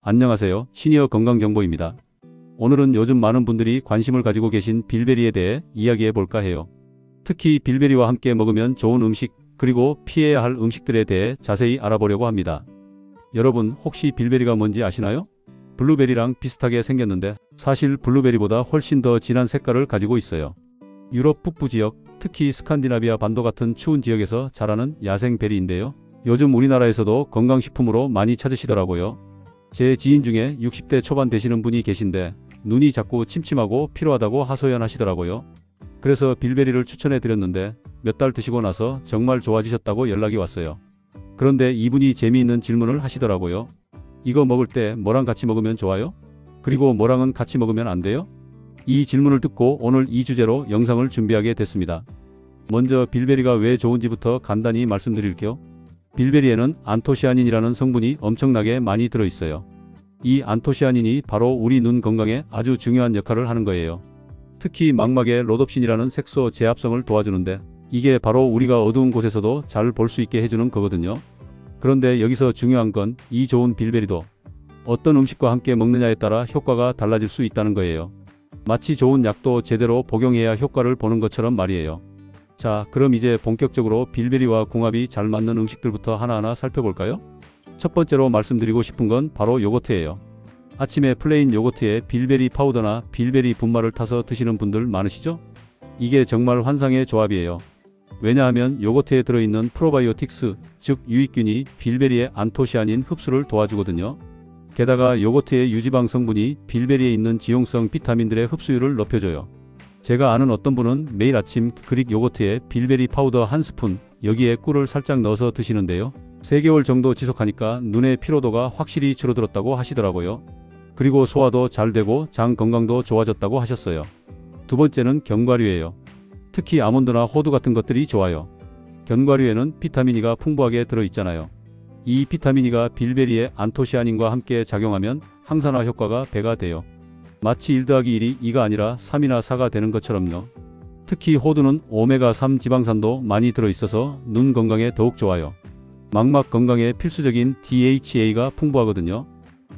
안녕하세요. 시니어 건강정보입니다. 오늘은 요즘 많은 분들이 관심을 가지고 계신 빌베리에 대해 이야기해 볼까 해요. 특히 빌베리와 함께 먹으면 좋은 음식, 그리고 피해야 할 음식들에 대해 자세히 알아보려고 합니다. 여러분 혹시 빌베리가 뭔지 아시나요? 블루베리랑 비슷하게 생겼는데 사실 블루베리보다 훨씬 더 진한 색깔을 가지고 있어요. 유럽 북부 지역, 특히 스칸디나비아 반도 같은 추운 지역에서 자라는 야생 베리인데요. 요즘 우리나라에서도 건강식품으로 많이 찾으시더라고요. 제 지인 중에 60대 초반 되시는 분이 계신데 눈이 자꾸 침침하고 피로하다고 하소연하시더라고요. 그래서 빌베리를 추천해 드렸는데 몇 달 드시고 나서 정말 좋아지셨다고 연락이 왔어요. 그런데 이분이 재미있는 질문을 하시더라고요. 이거 먹을 때 뭐랑 같이 먹으면 좋아요? 그리고 뭐랑은 같이 먹으면 안 돼요? 이 질문을 듣고 오늘 이 주제로 영상을 준비하게 됐습니다. 먼저 빌베리가 왜 좋은지부터 간단히 말씀드릴게요. 빌베리에는 안토시아닌이라는 성분이 엄청나게 많이 들어있어요. 이 안토시아닌이 바로 우리 눈 건강에 아주 중요한 역할을 하는 거예요. 특히 망막의 로놉신이라는 색소 제합성을 도와주는데 이게 바로 우리가 어두운 곳에서도 잘 볼 수 있게 해주는 거거든요. 그런데 여기서 중요한 건 이 좋은 빌베리도 어떤 음식과 함께 먹느냐에 따라 효과가 달라질 수 있다는 거예요. 마치 좋은 약도 제대로 복용해야 효과를 보는 것처럼 말이에요. 자, 그럼 이제 본격적으로 빌베리와 궁합이 잘 맞는 음식들부터 하나하나 살펴볼까요? 첫 번째로 말씀드리고 싶은 건 바로 요거트예요. 아침에 플레인 요거트에 빌베리 파우더나 빌베리 분말을 타서 드시는 분들 많으시죠? 이게 정말 환상의 조합이에요. 왜냐하면 요거트에 들어있는 프로바이오틱스, 즉 유익균이 빌베리의 안토시아닌 흡수를 도와주거든요. 게다가 요거트의 유지방 성분이 빌베리에 있는 지용성 비타민들의 흡수율을 높여줘요. 제가 아는 어떤 분은 매일 아침 그릭 요거트에 빌베리 파우더 한 스푼, 여기에 꿀을 살짝 넣어서 드시는데요. 3개월 정도 지속하니까 눈의 피로도가 확실히 줄어들었다고 하시더라고요. 그리고 소화도 잘 되고 장 건강도 좋아졌다고 하셨어요. 두 번째는 견과류예요. 특히 아몬드나 호두 같은 것들이 좋아요. 견과류에는 비타민 E가 풍부하게 들어있잖아요. 이 비타민 E가 빌베리의 안토시아닌과 함께 작용하면 항산화 효과가 배가 돼요. 마치 1 더하기 1이 2가 아니라 3이나 4가 되는 것처럼요. 특히 호두는 오메가3 지방산도 많이 들어있어서 눈 건강에 더욱 좋아요. 망막 건강에 필수적인 DHA가 풍부하거든요.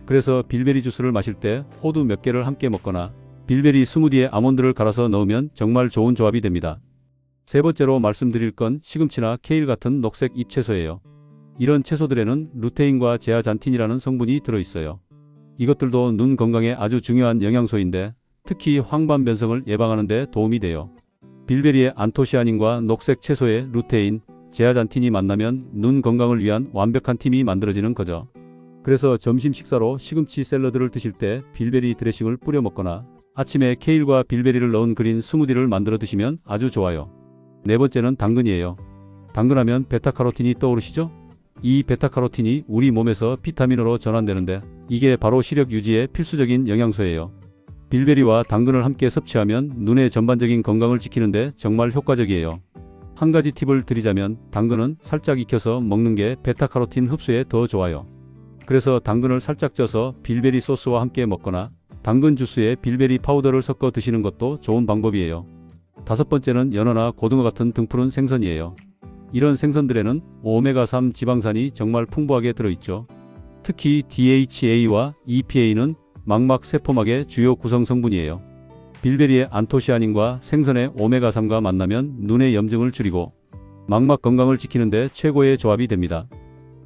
그래서 빌베리 주스를 마실 때 호두 몇 개를 함께 먹거나 빌베리 스무디에 아몬드를 갈아서 넣으면 정말 좋은 조합이 됩니다. 세 번째로 말씀드릴 건 시금치나 케일 같은 녹색 잎채소예요. 이런 채소들에는 루테인과 제아잔틴이라는 성분이 들어있어요. 이것들도 눈 건강에 아주 중요한 영양소인데 특히 황반 변성을 예방하는 데 도움이 돼요. 빌베리의 안토시아닌과 녹색 채소의 루테인, 제아잔틴이 만나면 눈 건강을 위한 완벽한 팀이 만들어지는 거죠. 그래서 점심 식사로 시금치 샐러드를 드실 때 빌베리 드레싱을 뿌려 먹거나 아침에 케일과 빌베리를 넣은 그린 스무디를 만들어 드시면 아주 좋아요. 네 번째는 당근이에요. 당근하면 베타카로틴이 떠오르시죠? 이 베타카로틴이 우리 몸에서 비타민으로 전환되는데 이게 바로 시력 유지에 필수적인 영양소예요. 빌베리와 당근을 함께 섭취하면 눈의 전반적인 건강을 지키는데 정말 효과적이에요. 한 가지 팁을 드리자면 당근은 살짝 익혀서 먹는 게 베타카로틴 흡수에 더 좋아요. 그래서 당근을 살짝 쪄서 빌베리 소스와 함께 먹거나 당근 주스에 빌베리 파우더를 섞어 드시는 것도 좋은 방법이에요. 다섯 번째는 연어나 고등어 같은 등푸른 생선이에요. 이런 생선들에는 오메가3 지방산이 정말 풍부하게 들어있죠. 특히 DHA와 EPA는 망막 세포막의 주요 구성 성분이에요. 빌베리의 안토시아닌과 생선의 오메가3가 만나면 눈의 염증을 줄이고 망막 건강을 지키는데 최고의 조합이 됩니다.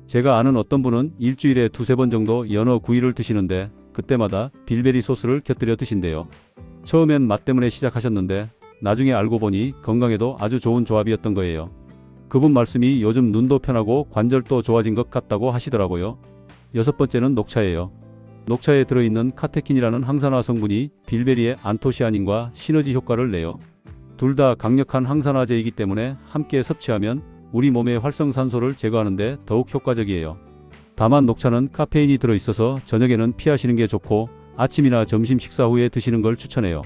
제가 아는 어떤 분은 일주일에 2-3번 정도 연어 구이를 드시는데 그때마다 빌베리 소스를 곁들여 드신대요. 처음엔 맛 때문에 시작하셨는데 나중에 알고 보니 건강에도 아주 좋은 조합이었던 거예요. 그분 말씀이 요즘 눈도 편하고 관절도 좋아진 것 같다고 하시더라고요. 여섯 번째는 녹차예요. 녹차에 들어있는 카테킨이라는 항산화 성분이 빌베리의 안토시아닌과 시너지 효과를 내요. 둘 다 강력한 항산화제이기 때문에 함께 섭취하면 우리 몸의 활성산소를 제거하는 데 더욱 효과적이에요. 다만 녹차는 카페인이 들어있어서 저녁에는 피하시는 게 좋고 아침이나 점심 식사 후에 드시는 걸 추천해요.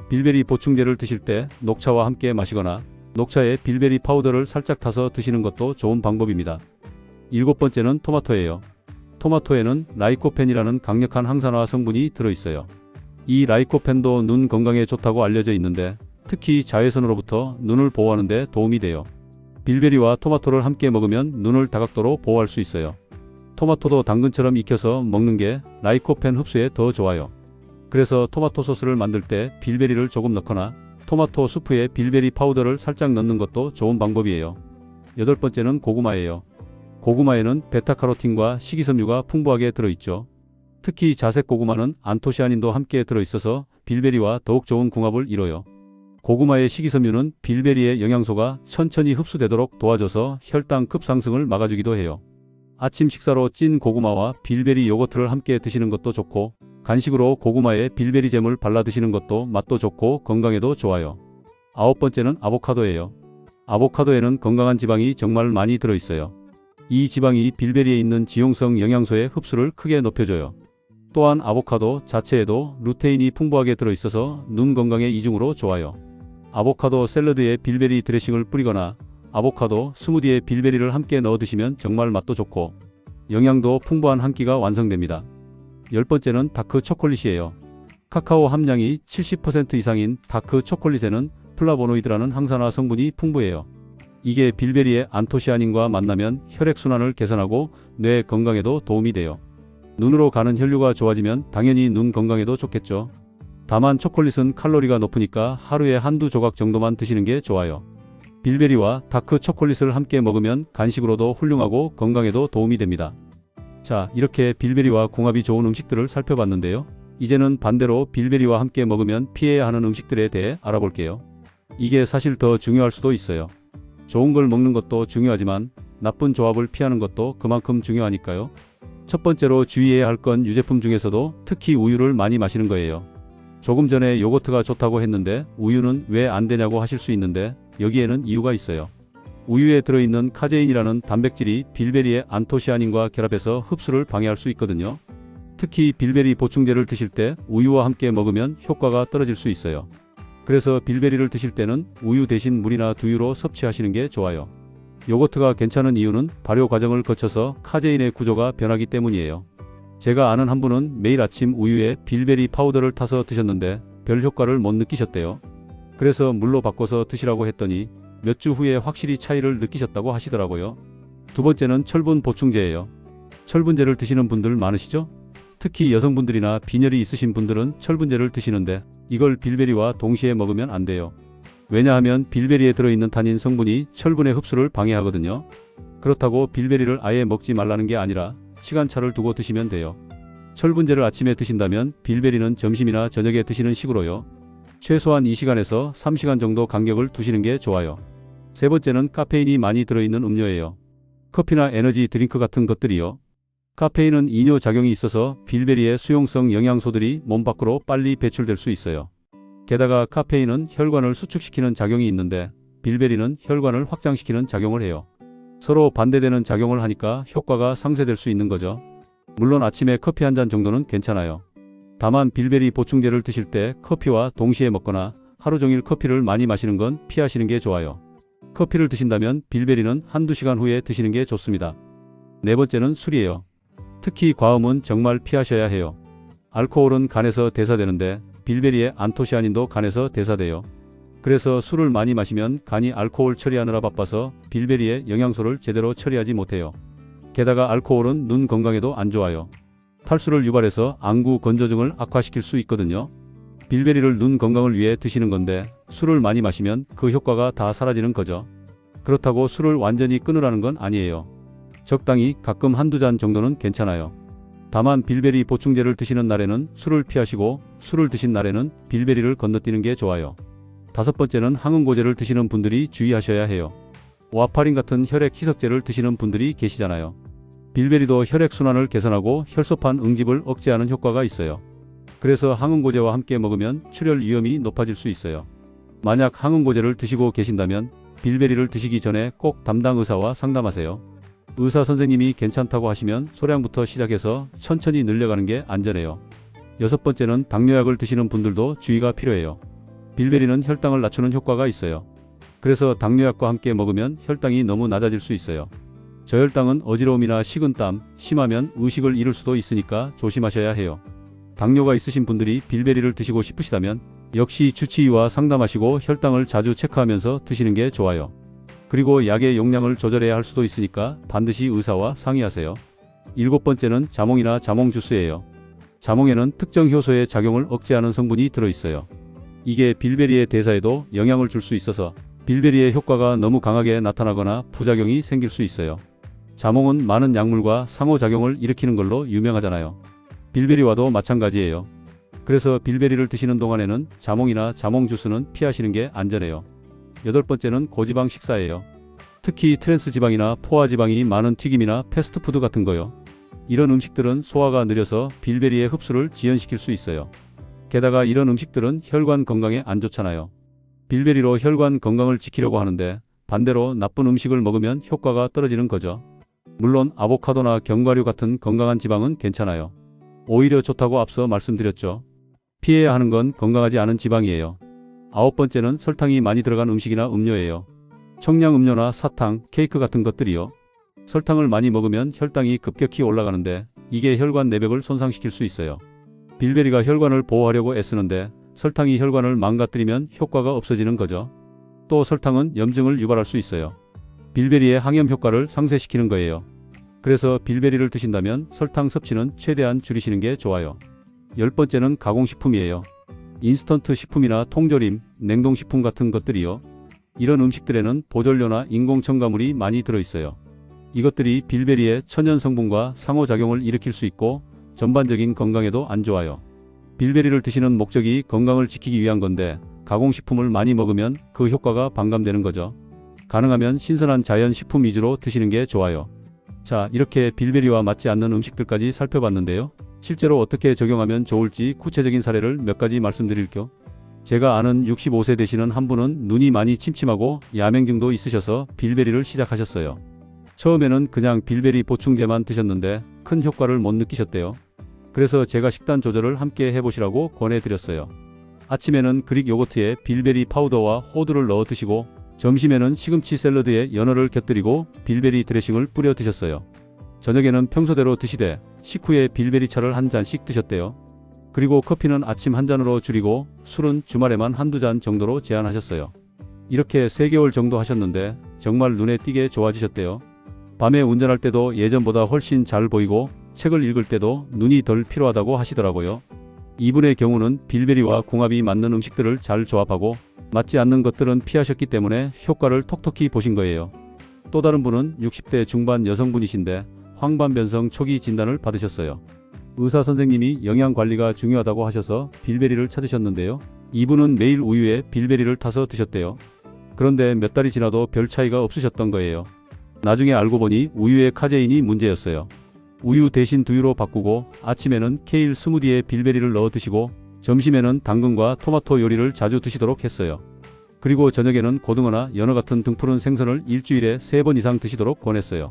빌베리 보충제를 드실 때 녹차와 함께 마시거나 녹차에 빌베리 파우더를 살짝 타서 드시는 것도 좋은 방법입니다. 일곱 번째는 토마토예요. 토마토에는 라이코펜이라는 강력한 항산화 성분이 들어있어요. 이 라이코펜도 눈 건강에 좋다고 알려져 있는데 특히 자외선으로부터 눈을 보호하는 데 도움이 돼요. 빌베리와 토마토를 함께 먹으면 눈을 다각도로 보호할 수 있어요. 토마토도 당근처럼 익혀서 먹는 게 라이코펜 흡수에 더 좋아요. 그래서 토마토 소스를 만들 때 빌베리를 조금 넣거나 토마토 수프에 빌베리 파우더를 살짝 넣는 것도 좋은 방법이에요. 여덟 번째는 고구마예요. 고구마에는 베타카로틴과 식이섬유가 풍부하게 들어있죠. 특히 자색 고구마는 안토시아닌도 함께 들어있어서 빌베리와 더욱 좋은 궁합을 이뤄요. 고구마의 식이섬유는 빌베리의 영양소가 천천히 흡수되도록 도와줘서 혈당 급상승을 막아주기도 해요. 아침 식사로 찐 고구마와 빌베리 요거트를 함께 드시는 것도 좋고, 간식으로 고구마에 빌베리 잼을 발라 드시는 것도 맛도 좋고 건강에도 좋아요. 아홉 번째는 아보카도예요. 아보카도에는 건강한 지방이 정말 많이 들어있어요. 이 지방이 빌베리에 있는 지용성 영양소의 흡수를 크게 높여줘요. 또한 아보카도 자체에도 루테인이 풍부하게 들어있어서 눈 건강에 이중으로 좋아요. 아보카도 샐러드에 빌베리 드레싱을 뿌리거나 아보카도 스무디에 빌베리를 함께 넣어 드시면 정말 맛도 좋고 영양도 풍부한 한 끼가 완성됩니다. 열 번째는 다크 초콜릿이에요. 카카오 함량이 70% 이상인 다크 초콜릿에는 플라보노이드라는 항산화 성분이 풍부해요. 이게 빌베리의 안토시아닌과 만나면 혈액순환을 개선하고 뇌 건강에도 도움이 돼요. 눈으로 가는 혈류가 좋아지면 당연히 눈 건강에도 좋겠죠. 다만 초콜릿은 칼로리가 높으니까 하루에 한두 조각 정도만 드시는 게 좋아요. 빌베리와 다크 초콜릿을 함께 먹으면 간식으로도 훌륭하고 건강에도 도움이 됩니다. 자, 이렇게 빌베리와 궁합이 좋은 음식들을 살펴봤는데요. 이제는 반대로 빌베리와 함께 먹으면 피해야 하는 음식들에 대해 알아볼게요. 이게 사실 더 중요할 수도 있어요. 좋은 걸 먹는 것도 중요하지만 나쁜 조합을 피하는 것도 그만큼 중요하니까요. 첫 번째로 주의해야 할 건 유제품 중에서도 특히 우유를 많이 마시는 거예요. 조금 전에 요거트가 좋다고 했는데 우유는 왜 안 되냐고 하실 수 있는데 여기에는 이유가 있어요. 우유에 들어있는 카제인이라는 단백질이 빌베리의 안토시아닌과 결합해서 흡수를 방해할 수 있거든요. 특히 빌베리 보충제를 드실 때 우유와 함께 먹으면 효과가 떨어질 수 있어요. 그래서 빌베리를 드실 때는 우유 대신 물이나 두유로 섭취하시는 게 좋아요. 요거트가 괜찮은 이유는 발효 과정을 거쳐서 카제인의 구조가 변하기 때문이에요. 제가 아는 한 분은 매일 아침 우유에 빌베리 파우더를 타서 드셨는데 별 효과를 못 느끼셨대요. 그래서 물로 바꿔서 드시라고 했더니 몇 주 후에 확실히 차이를 느끼셨다고 하시더라고요. 두 번째는 철분 보충제예요. 철분제를 드시는 분들 많으시죠? 특히 여성분들이나 빈혈이 있으신 분들은 철분제를 드시는데 이걸 빌베리와 동시에 먹으면 안 돼요. 왜냐하면 빌베리에 들어있는 타닌 성분이 철분의 흡수를 방해하거든요. 그렇다고 빌베리를 아예 먹지 말라는 게 아니라 시간차를 두고 드시면 돼요. 철분제를 아침에 드신다면 빌베리는 점심이나 저녁에 드시는 식으로요. 최소한 2시간에서 3시간 정도 간격을 두시는 게 좋아요. 세 번째는 카페인이 많이 들어있는 음료예요. 커피나 에너지 드링크 같은 것들이요. 카페인은 이뇨 작용이 있어서 빌베리의 수용성 영양소들이 몸 밖으로 빨리 배출될 수 있어요. 게다가 카페인은 혈관을 수축시키는 작용이 있는데 빌베리는 혈관을 확장시키는 작용을 해요. 서로 반대되는 작용을 하니까 효과가 상쇄될 수 있는 거죠. 물론 아침에 커피 한 잔 정도는 괜찮아요. 다만 빌베리 보충제를 드실 때 커피와 동시에 먹거나 하루 종일 커피를 많이 마시는 건 피하시는 게 좋아요. 커피를 드신다면 빌베리는 한두 시간 후에 드시는 게 좋습니다. 네 번째는 술이에요. 특히 과음은 정말 피하셔야 해요. 알코올은 간에서 대사되는데 빌베리의 안토시아닌도 간에서 대사돼요. 그래서 술을 많이 마시면 간이 알코올 처리하느라 바빠서 빌베리의 영양소를 제대로 처리하지 못해요. 게다가 알코올은 눈 건강에도 안 좋아요. 탈수를 유발해서 안구 건조증을 악화시킬 수 있거든요. 빌베리를 눈 건강을 위해 드시는 건데 술을 많이 마시면 그 효과가 다 사라지는 거죠. 그렇다고 술을 완전히 끊으라는 건 아니에요. 적당히 가끔 한두 잔 정도는 괜찮아요. 다만 빌베리 보충제를 드시는 날에는 술을 피하시고 술을 드신 날에는 빌베리를 건너뛰는 게 좋아요. 다섯 번째는 항응고제를 드시는 분들이 주의하셔야 해요. 와파린 같은 혈액 희석제를 드시는 분들이 계시잖아요. 빌베리도 혈액순환을 개선하고 혈소판 응집을 억제하는 효과가 있어요. 그래서 항응고제와 함께 먹으면 출혈 위험이 높아질 수 있어요. 만약 항응고제를 드시고 계신다면 빌베리를 드시기 전에 꼭 담당 의사와 상담하세요. 의사 선생님이 괜찮다고 하시면 소량부터 시작해서 천천히 늘려가는 게 안전해요. 여섯 번째는 당뇨약을 드시는 분들도 주의가 필요해요. 빌베리는 혈당을 낮추는 효과가 있어요. 그래서 당뇨약과 함께 먹으면 혈당이 너무 낮아질 수 있어요. 저혈당은 어지러움이나 식은땀, 심하면 의식을 잃을 수도 있으니까 조심하셔야 해요. 당뇨가 있으신 분들이 빌베리를 드시고 싶으시다면 역시 주치의와 상담하시고 혈당을 자주 체크하면서 드시는 게 좋아요. 그리고 약의 용량을 조절해야 할 수도 있으니까 반드시 의사와 상의하세요. 7번째는 자몽이나 자몽 주스예요. 자몽에는 특정 효소의 작용을 억제하는 성분이 들어있어요. 이게 빌베리의 대사에도 영향을 줄 수 있어서 빌베리의 효과가 너무 강하게 나타나거나 부작용이 생길 수 있어요. 자몽은 많은 약물과 상호작용을 일으키는 걸로 유명하잖아요. 빌베리와도 마찬가지예요. 그래서 빌베리를 드시는 동안에는 자몽이나 자몽 주스는 피하시는 게 안전해요. 8번째는 고지방 식사예요. 특히 트랜스 지방이나 포화 지방이 많은 튀김이나 패스트푸드 같은 거요. 이런 음식들은 소화가 느려서 빌베리의 흡수를 지연시킬 수 있어요. 게다가 이런 음식들은 혈관 건강에 안 좋잖아요. 빌베리로 혈관 건강을 지키려고 하는데 반대로 나쁜 음식을 먹으면 효과가 떨어지는 거죠. 물론 아보카도나 견과류 같은 건강한 지방은 괜찮아요. 오히려 좋다고 앞서 말씀드렸죠. 피해야 하는 건 건강하지 않은 지방이에요. 9번째는 설탕이 많이 들어간 음식이나 음료예요. 청량음료나 사탕, 케이크 같은 것들이요. 설탕을 많이 먹으면 혈당이 급격히 올라가는데 이게 혈관 내벽을 손상시킬 수 있어요. 빌베리가 혈관을 보호하려고 애쓰는데 설탕이 혈관을 망가뜨리면 효과가 없어지는 거죠. 또 설탕은 염증을 유발할 수 있어요. 빌베리의 항염 효과를 상쇄시키는 거예요. 그래서 빌베리를 드신다면 설탕 섭취는 최대한 줄이시는 게 좋아요. 10번째는 가공식품이에요. 인스턴트 식품이나 통조림, 냉동식품 같은 것들이요. 이런 음식들에는 보존료나 인공 첨가물이 많이 들어있어요. 이것들이 빌베리의 천연 성분과 상호작용을 일으킬 수 있고 전반적인 건강에도 안 좋아요. 빌베리를 드시는 목적이 건강을 지키기 위한 건데 가공식품을 많이 먹으면 그 효과가 반감되는 거죠. 가능하면 신선한 자연 식품 위주로 드시는 게 좋아요. 자, 이렇게 빌베리와 맞지 않는 음식들까지 살펴봤는데요. 실제로 어떻게 적용하면 좋을지 구체적인 사례를 몇 가지 말씀드릴게요. 제가 아는 65세 되시는 한 분은 눈이 많이 침침하고 야맹증도 있으셔서 빌베리를 시작하셨어요. 처음에는 그냥 빌베리 보충제만 드셨는데 큰 효과를 못 느끼셨대요. 그래서 제가 식단 조절을 함께 해보시라고 권해드렸어요. 아침에는 그릭 요거트에 빌베리 파우더와 호두를 넣어 드시고 점심에는 시금치 샐러드에 연어를 곁들이고 빌베리 드레싱을 뿌려 드셨어요. 저녁에는 평소대로 드시되 식후에 빌베리 차를 한 잔씩 드셨대요. 그리고 커피는 아침 한 잔으로 줄이고 술은 주말에만 한두 잔 정도로 제한하셨어요. 이렇게 3개월 정도 하셨는데 정말 눈에 띄게 좋아지셨대요. 밤에 운전할 때도 예전보다 훨씬 잘 보이고 책을 읽을 때도 눈이 덜 피로하다고 하시더라고요. 이분의 경우는 빌베리와 궁합이 맞는 음식들을 잘 조합하고 맞지 않는 것들은 피하셨기 때문에 효과를 톡톡히 보신 거예요. 또 다른 분은 60대 중반 여성분이신데 황반변성 초기 진단을 받으셨어요. 의사 선생님이 영양관리가 중요하다고 하셔서 빌베리를 찾으셨는데요. 이분은 매일 우유에 빌베리를 타서 드셨대요. 그런데 몇 달이 지나도 별 차이가 없으셨던 거예요. 나중에 알고 보니 우유에 카제인이 문제였어요. 우유 대신 두유로 바꾸고 아침에는 케일 스무디에 빌베리를 넣어 드시고 점심에는 당근과 토마토 요리를 자주 드시도록 했어요. 그리고 저녁에는 고등어나 연어 같은 등푸른 생선을 일주일에 3번 이상 드시도록 권했어요.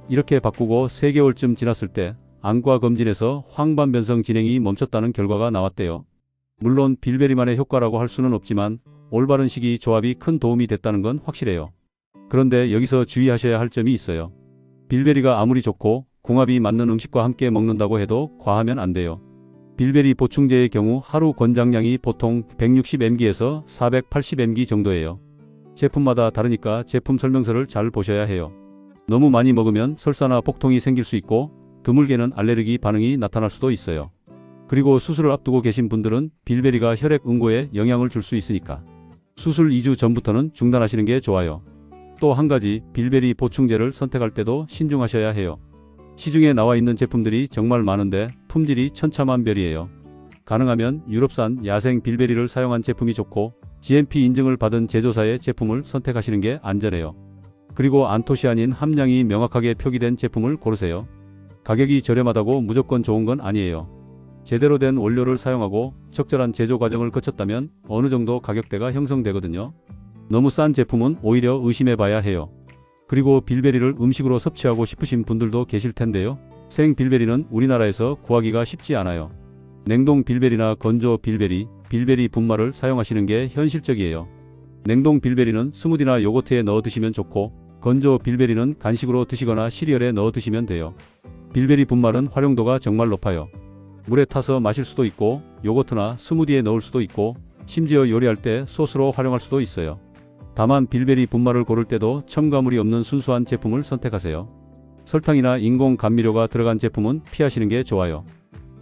이렇게 바꾸고 3개월쯤 지났을 때 안과 검진에서 황반변성 진행이 멈췄다는 결과가 나왔대요. 물론 빌베리만의 효과라고 할 수는 없지만 올바른 식이 조합이 큰 도움이 됐다는 건 확실해요. 그런데 여기서 주의하셔야 할 점이 있어요. 빌베리가 아무리 좋고 궁합이 맞는 음식과 함께 먹는다고 해도 과하면 안 돼요. 빌베리 보충제의 경우 하루 권장량이 보통 160mg에서 480mg 정도예요. 제품마다 다르니까 제품 설명서를 잘 보셔야 해요. 너무 많이 먹으면 설사나 복통이 생길 수 있고 드물게는 알레르기 반응이 나타날 수도 있어요. 그리고 수술을 앞두고 계신 분들은 빌베리가 혈액 응고에 영향을 줄 수 있으니까 수술 2주 전부터는 중단하시는 게 좋아요. 또 한 가지, 빌베리 보충제를 선택할 때도 신중하셔야 해요. 시중에 나와 있는 제품들이 정말 많은데 품질이 천차만별이에요. 가능하면 유럽산 야생 빌베리를 사용한 제품이 좋고 GMP 인증을 받은 제조사의 제품을 선택하시는 게 안전해요. 그리고 안토시아닌 함량이 명확하게 표기된 제품을 고르세요. 가격이 저렴하다고 무조건 좋은 건 아니에요. 제대로 된 원료를 사용하고 적절한 제조 과정을 거쳤다면 어느 정도 가격대가 형성되거든요. 너무 싼 제품은 오히려 의심해 봐야 해요. 그리고 빌베리를 음식으로 섭취하고 싶으신 분들도 계실 텐데요. 생 빌베리는 우리나라에서 구하기가 쉽지 않아요. 냉동 빌베리나 건조 빌베리, 빌베리 분말을 사용하시는 게 현실적이에요. 냉동 빌베리는 스무디나 요거트에 넣어 드시면 좋고 건조 빌베리는 간식으로 드시거나 시리얼에 넣어 드시면 돼요. 빌베리 분말은 활용도가 정말 높아요. 물에 타서 마실 수도 있고 요거트나 스무디에 넣을 수도 있고 심지어 요리할 때 소스로 활용할 수도 있어요. 다만 빌베리 분말을 고를 때도 첨가물이 없는 순수한 제품을 선택하세요. 설탕이나 인공 감미료가 들어간 제품은 피하시는 게 좋아요.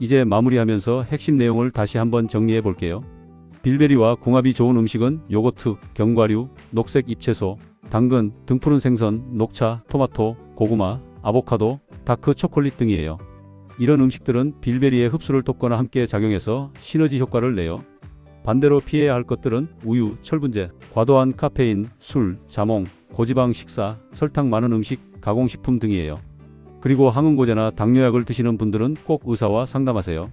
이제 마무리하면서 핵심 내용을 다시 한번 정리해 볼게요. 빌베리와 궁합이 좋은 음식은 요거트, 견과류, 녹색 잎채소, 당근, 등푸른 생선, 녹차, 토마토, 고구마, 아보카도, 다크 초콜릿 등이에요. 이런 음식들은 빌베리의 흡수를 돕거나 함께 작용해서 시너지 효과를 내요. 반대로 피해야 할 것들은 우유, 철분제, 과도한 카페인, 술, 자몽, 고지방 식사, 설탕 많은 음식, 가공식품 등이에요. 그리고 항응고제나 당뇨약을 드시는 분들은 꼭 의사와 상담하세요.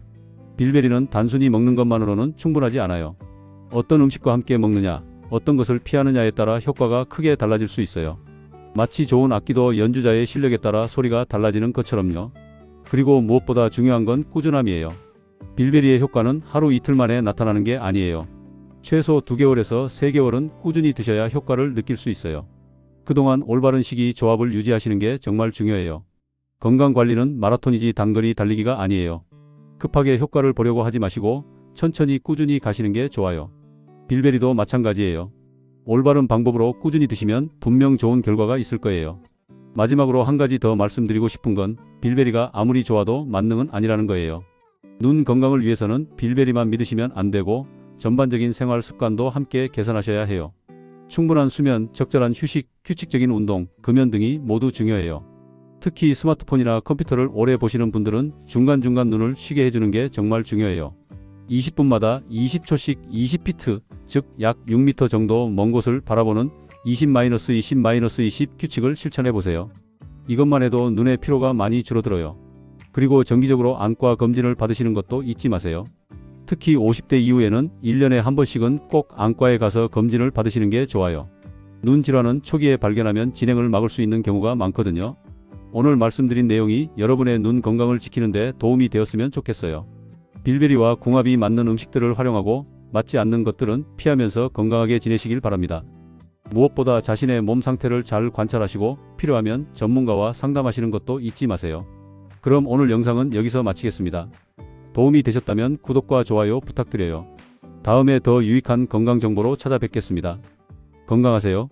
빌베리는 단순히 먹는 것만으로는 충분하지 않아요. 어떤 음식과 함께 먹느냐, 어떤 것을 피하느냐에 따라 효과가 크게 달라질 수 있어요. 마치 좋은 악기도 연주자의 실력에 따라 소리가 달라지는 것처럼요. 그리고 무엇보다 중요한 건 꾸준함이에요. 빌베리의 효과는 하루 이틀 만에 나타나는 게 아니에요. 최소 2개월에서 3개월은 꾸준히 드셔야 효과를 느낄 수 있어요. 그동안 올바른 식이 조합을 유지하시는 게 정말 중요해요. 건강관리는 마라톤이지 단거리 달리기가 아니에요. 급하게 효과를 보려고 하지 마시고 천천히 꾸준히 가시는 게 좋아요. 빌베리도 마찬가지예요. 올바른 방법으로 꾸준히 드시면 분명 좋은 결과가 있을 거예요. 마지막으로 한 가지 더 말씀드리고 싶은 건 빌베리가 아무리 좋아도 만능은 아니라는 거예요. 눈 건강을 위해서는 빌베리만 믿으시면 안 되고 전반적인 생활 습관도 함께 개선하셔야 해요. 충분한 수면, 적절한 휴식, 규칙적인 운동, 금연 등이 모두 중요해요. 특히 스마트폰이나 컴퓨터를 오래 보시는 분들은 중간중간 눈을 쉬게 해주는 게 정말 중요해요. 20분마다 20초씩 20피트, 즉 약 6m 정도 먼 곳을 바라보는 20-20-20 규칙을 실천해 보세요. 이것만 해도 눈의 피로가 많이 줄어들어요. 그리고 정기적으로 안과 검진을 받으시는 것도 잊지 마세요. 특히 50대 이후에는 1년에 한 번씩은 꼭 안과에 가서 검진을 받으시는 게 좋아요. 눈 질환은 초기에 발견하면 진행을 막을 수 있는 경우가 많거든요. 오늘 말씀드린 내용이 여러분의 눈 건강을 지키는 데 도움이 되었으면 좋겠어요. 빌베리와 궁합이 맞는 음식들을 활용하고 맞지 않는 것들은 피하면서 건강하게 지내시길 바랍니다. 무엇보다 자신의 몸 상태를 잘 관찰하시고 필요하면 전문가와 상담하시는 것도 잊지 마세요. 그럼 오늘 영상은 여기서 마치겠습니다. 도움이 되셨다면 구독과 좋아요 부탁드려요. 다음에 더 유익한 건강 정보로 찾아뵙겠습니다. 건강하세요.